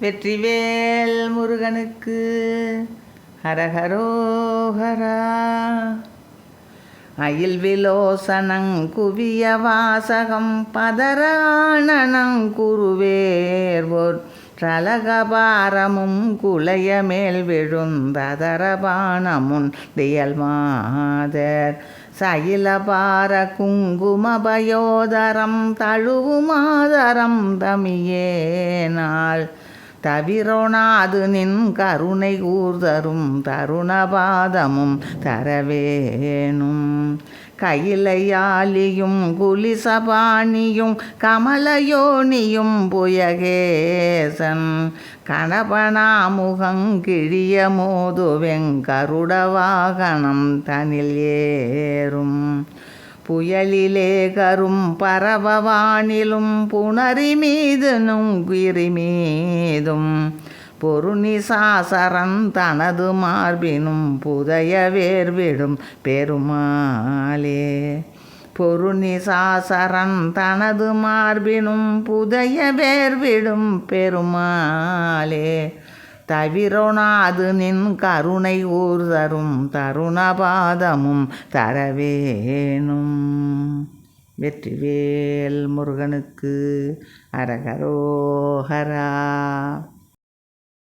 வெற்றிவேல் முருகனுக்கு ஹரஹரோஹரா. அயில் விலோசனங் குவிய வாசகம் பதராணனங் குருவேர்வோர் ரலகபாரமும் குலைய மேல் விழுந்ததரபானமுன் தியல் மாதர் சயிலபார குங்குமபயோதரம் தழுவுமாதரம் தமியேனால் தவிரொணாது நின் கருணை கூர்தரும் தருணபாதமும் தரவேணும். கையிலையாலியும் குலிசபாணியும் கமலயோனியும் புயகேசன் கணபனாமுகங் கிழிய மோதுவெங்கருடவாகனம் தனில் ஏறும். புயலிலே கரும் பரவவானிலும் புணரி மீது நுங்கிரி மீதும் பொருநிசாசரன் தனது மார்பினும் புதைய வேர்விடும் பெருமாளே. பொருநிசாசரன் தனது மார்பினும் புதைய வேர்விடும் பெருமாளே. தவிரொணாது நின் கருணை ஊர்தரும் தருணபாதமும் தரவேணும். வெற்றிவேல் முருகனுக்கு ஹரஹரோஹரா.